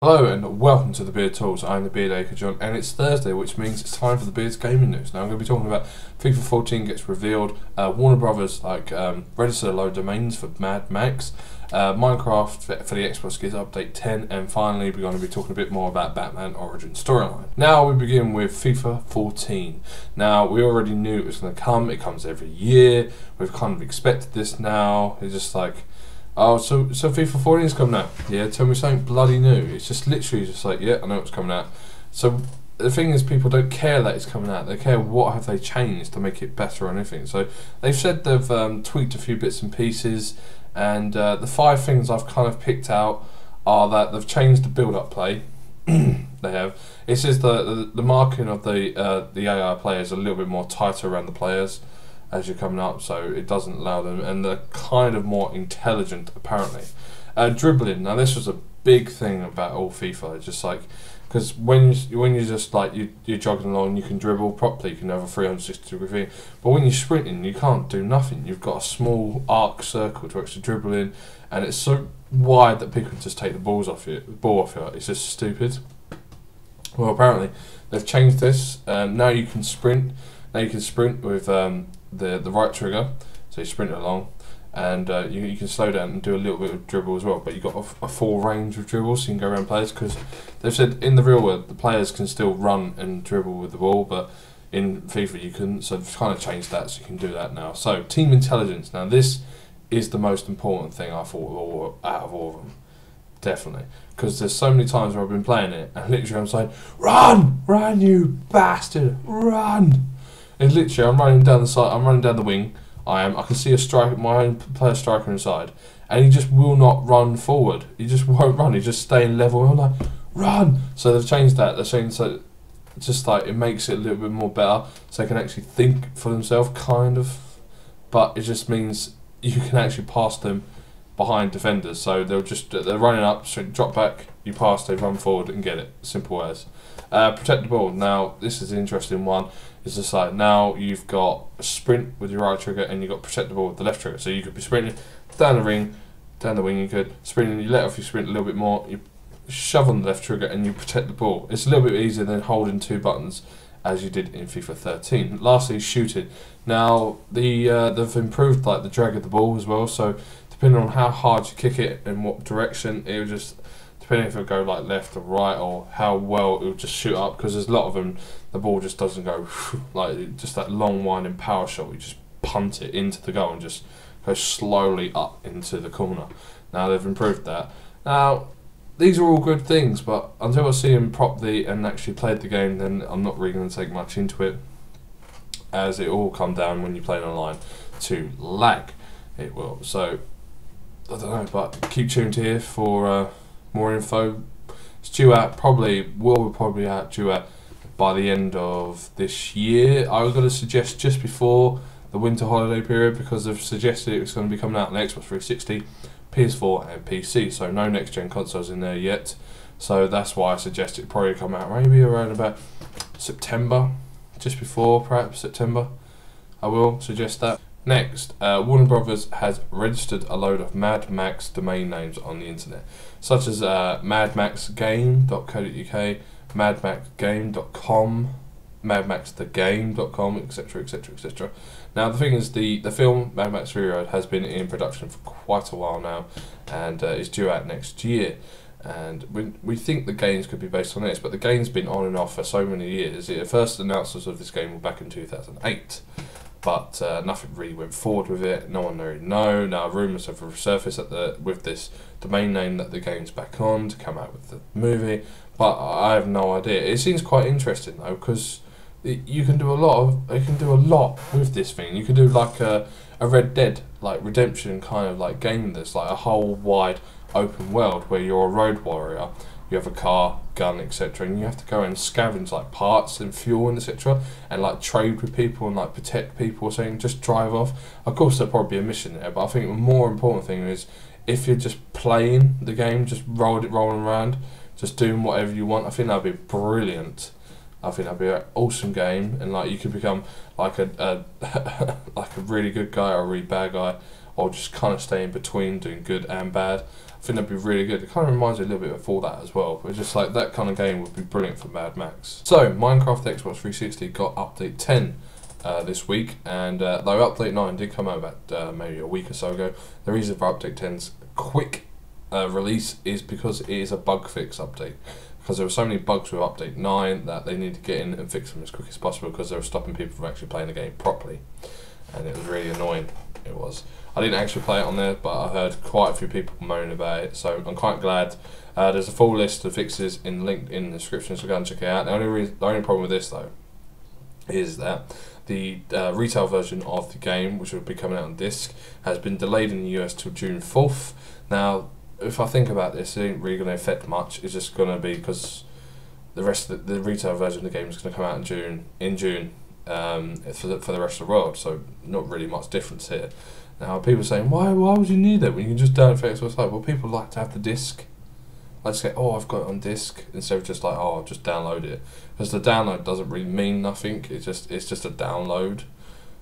Hello and welcome to the Beard Talks. I'm the Beard Acre John, and it's Thursday, which means it's time for the Beard's gaming news. Now I'm going to be talking about FIFA 14 gets revealed, Warner Brothers registered a load of domains for Mad Max, Minecraft for the Xbox gets update 10, and finally we're going to be talking a bit more about Batman Origin storyline. Now we begin with FIFA 14. Now we already knew it was going to come. It comes every year. We've kind of expected this now. It's just like, oh, so FIFA 14 is coming out. Yeah, tell me something bloody new. It's just literally just like, yeah, I know it's coming out. So the thing is, people don't care that it's coming out. They care what have they changed to make it better or anything. So they've said they've tweaked a few bits and pieces, and the 5 things I've kind of picked out are that they've changed the build-up play. They have. It says the marking of the AI players a little bit more tighter around the players as you're coming up, so it doesn't allow them, and they're kind of more intelligent apparently. Dribbling, now this was a big thing about all FIFA. It's just like, because when you just like you're jogging along, you can dribble properly, you can have a 360-degree thing, but when you're sprinting you can't do nothing. You've got a small arc circle to actually dribble in, and it's so wide that people can just take the ball off you. It's just stupid. Well, apparently they've changed this. Now you can sprint. Now you can sprint with the right trigger, so you sprint along, and you can slow down and do a little bit of dribble as well, but you've got a full range of dribbles, so you can go around players, because they've said in the real world the players can still run and dribble with the ball, but in FIFA you couldn't, so they've kind of changed that, so you can do that now. So team intelligence, now this is the most important thing I thought out of all of them, definitely, because there's so many times where I've been playing it and literally I'm saying, run you bastard, run. And literally, I'm running down the side. I'm running down the wing. I can see a striker, my own player striker inside, and he just will not run forward. He just won't run. He just staying level. I'm like, run. So they've changed that. They're saying so, just like it makes it a little bit more better, so they can actually think for themselves, kind of. But it just means you can actually pass them behind defenders. So they're running up, so drop back. You pass, they run forward and get it. Simple as. Protect the ball. Now this is an interesting one. It's just like, now you've got a sprint with your right trigger and you've got protect the ball with the left trigger. So you could be sprinting down the wing, you could sprint, you let off your sprint a little bit more, you shove on the left trigger and you protect the ball. It's a little bit easier than holding 2 buttons as you did in FIFA 13. Lastly, shooting. Now they've improved like the drag of the ball as well. So depending on how hard you kick it and what direction, it will just, depending if it'll go like left or right or how well it'll just shoot up, because there's a lot of them the ball just doesn't go like just that long winding power shot. You just punt it into the goal and just go slowly up into the corner. Now they've improved that. Now these are all good things, but until I see them properly and actually played the game, then I'm not really going to take much into it, as it all come down when you play online to lag. It will. So I don't know, but keep tuned here for more info. It's due out due out by the end of this year. I was going to suggest just before the winter holiday period, because they've suggested it was going to be coming out on Xbox 360, PS4 and PC, so no next gen consoles in there yet. So that's why I suggest it probably come out maybe around about September, just before perhaps September. I will suggest that. Next, Warner Brothers has registered a load of Mad Max domain names on the internet, such as madmaxgame.co.uk, madmaxgame.com, madmaxthegame.com, etc, etc, etc. Now the thing is, the film Mad Max Fury Road has been in production for quite a while now, and is due out next year. And we think the games could be based on this, but the game's been on and off for so many years. The first announcements of this game were back in 2008. But nothing really went forward with it. No one really know. Now rumours have resurfaced with this domain name that the game's back on to come out with the movie, but I have no idea. It seems quite interesting though, because you can do a lot with this thing. You can do like a Red Dead like Redemption kind of like game. That's like a whole wide open world where you're a road warrior. You have a car, gun, etc., and you have to go and scavenge like parts and fuel and etc., and like trade with people and like protect people or something. Just drive off. Of course, there'll probably be a mission there, but I think the more important thing is, if you're just playing the game, just rolling around, just doing whatever you want, I think that'd be brilliant. I think that'd be an awesome game, and like you could become like a like a really good guy or a really bad guy, or just kind of stay in between doing good and bad. I think that'd be really good. It kind of reminds me a little bit of For That as well, but just like that kind of game would be brilliant for Mad Max. So Minecraft Xbox 360 got update 10 this week, and though update 9 did come out about maybe a week or so ago, the reason for update 10's quick release is because it is a bug fix update. Because there were so many bugs with update 9 that they need to get in and fix them as quick as possible, because they were stopping people from actually playing the game properly, and it was really annoying. It was. I didn't actually play it on there, but I heard quite a few people moan about it, so I'm quite glad. There's a full list of fixes linked in the description, so go and check it out. The only problem with this though is that the retail version of the game, which will be coming out on disc, has been delayed in the US till June 4th. Now, if I think about this, it ain't really going to affect much. It's just going to be because the rest of the retail version of the game is going to come out in June for the rest of the world, so not really much difference here. Now, people are saying, why would you need that when you can just download it for Xbox Live? Well, people like to have the disc. I just say, oh, I've got it on disc, instead of just like, oh, I'll just download it. Because the download doesn't really mean nothing. It's just a download.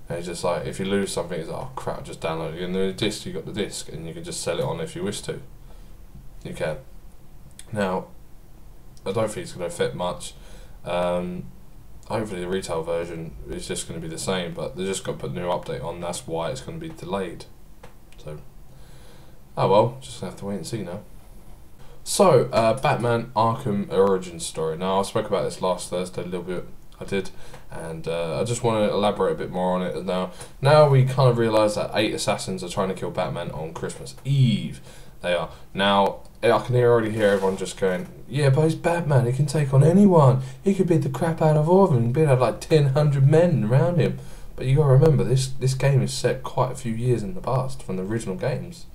And it's just like, if you lose something, it's like, oh crap, just download it. And then the disc, you got the disc, and you can just sell it on if you wish to. You can. Now, I don't think it's going to affect much. Hopefully the retail version is just going to be the same, but they're just going to put a new update on. That's why it's going to be delayed. So, oh well, just have to wait and see now. So, Batman Arkham Origin Story. Now, I spoke about this last Thursday a little bit. I did, and I just want to elaborate a bit more on it. Now we kind of realise that 8 assassins are trying to kill Batman on Christmas Eve. They are. Now, I can already hear everyone just going, yeah, but he's Batman, he can take on anyone. He could beat the crap out of all of them. He could have like 100 men around him. But you got to remember, this game is set quite a few years in the past from the original games.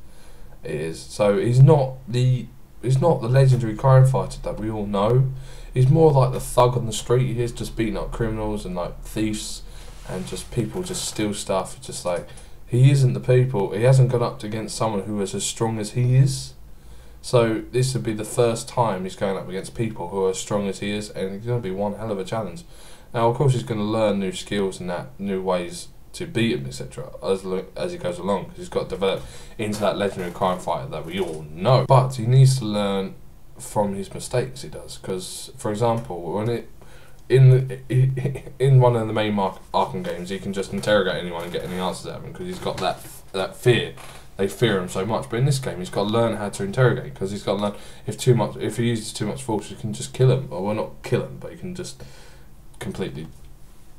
It is. So he's not the legendary crime fighter that we all know. He's more like the thug on the street. He is just beating up criminals and like thieves and just people just steal stuff. Just like, he isn't the people. He hasn't gone up against someone who is as strong as he is. So this would be the first time he's going up against people who are as strong as he is, and it's going to be one hell of a challenge. Now, of course, he's going to learn new skills and new ways to beat him, etc. as he goes along, because he's got to develop into that legendary crime fighter that we all know. But he needs to learn from his mistakes. He does, because, for example, when in one of the main Arkham games, he can just interrogate anyone and get any answers out of him, because he's got that fear. They fear him so much. But in this game, he's got to learn how to interrogate, because he's got to learn if he uses too much force, you can just kill him. Well, not kill him, but you can just completely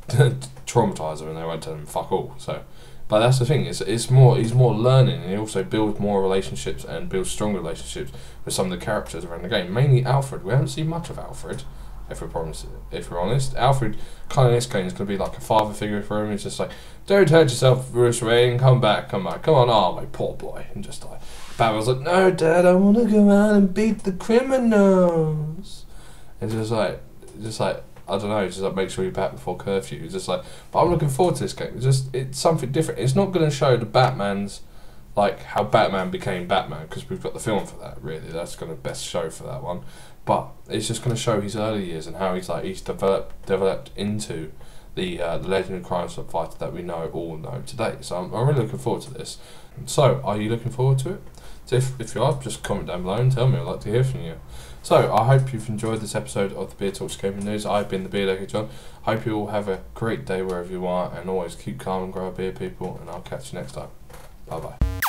traumatise him, and they won't tell him fuck all. So, but that's the thing. He's more learning, and he also builds more relationships and builds stronger relationships with some of the characters around the game. Mainly Alfred. We haven't seen much of Alfred. If we're honest, Alfred kind of in this game is going to be like a father figure for him. He's just like, don't hurt yourself, Bruce Wayne, come back, come on, oh my poor boy. And just like, Batman's like, no Dad, I want to go out and beat the criminals. And just like, I don't know, just like make sure you're back before curfew. It's just like, but I'm looking forward to this game. It's something different. It's not going to show the Batman's, like how Batman became Batman, because we've got the film for that. Really, that's going to best show for that one. But it's just going to show his early years and how he's developed into the legendary crime fighter that we all know today. So I'm really looking forward to this. So, are you looking forward to it? So if you are, just comment down below and tell me. I'd like to hear from you. So I hope you've enjoyed this episode of the Beard Talks Gaming News. I've been the Beard John. Hope you all have a great day wherever you are, and always keep calm and grow a beard, people. And I'll catch you next time. Bye bye.